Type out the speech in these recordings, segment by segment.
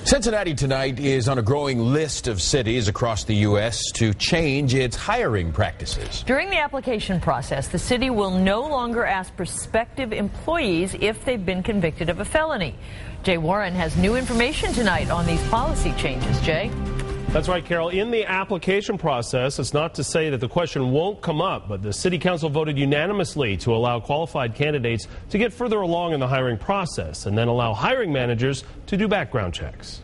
Cincinnati tonight is on a growing list of cities across the U.S. to change its hiring practices. During the application process, the city will no longer ask prospective employees if they've been convicted of a felony. Jay Warren has new information tonight on these policy changes. Jay? That's right, Carol. In the application process, it's not to say that the question won't come up, but the City Council voted unanimously to allow qualified candidates to get further along in the hiring process and then allow hiring managers to do background checks.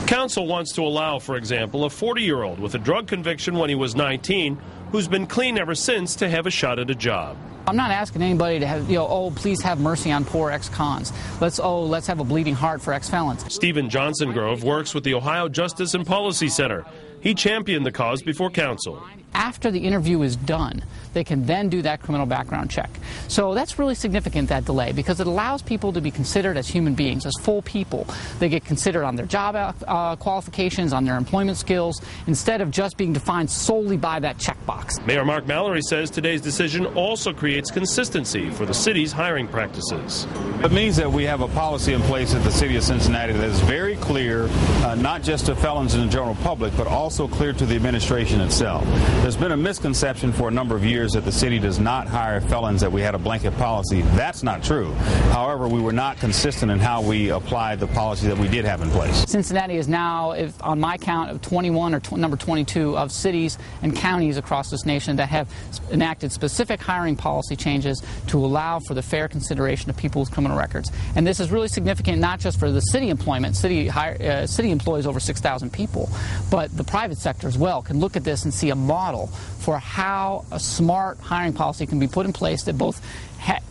Council wants to allow, for example, a 40-year-old with a drug conviction when he was 19 who's been clean ever since to have a shot at a job. I'm not asking anybody to have, oh, please have mercy on poor ex-cons. Let's have a bleeding heart for ex-felons. Stephen Johnson Grove works with the Ohio Justice and Policy Center. He championed the cause before council. After the interview is done, they can then do that criminal background check. So that's really significant, that delay, because it allows people to be considered as human beings, as full people. They get considered on their job qualifications, on their employment skills, instead of just being defined solely by that checkbox. Mayor Mark Mallory says today's decision also creates consistency for the city's hiring practices. It means that we have a policy in place at the city of Cincinnati that is very clear, not just to felons in the general public, but also clear to the administration itself. There's been a misconception for a number of years that the city does not hire felons, that we had a blanket policy. That's not true. However, we were not consistent in how we applied the policy that we did have in place. Cincinnati is now, on my count, of 21 or number 22 of cities and counties across this nation that have enacted specific hiring policy changes to allow for the fair consideration of people with criminal records. And this is really significant not just for the city employment. City employs over 6,000 people, but the private sector as well can look at this and see a model for how a smart hiring policy can be put in place that both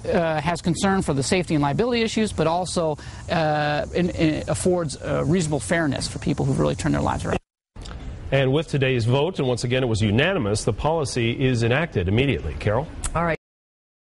has concern for the safety and liability issues, but also affords reasonable fairness for people who've really turned their lives around. And with today's vote, and once again it was unanimous, the policy is enacted immediately. Carol? All right.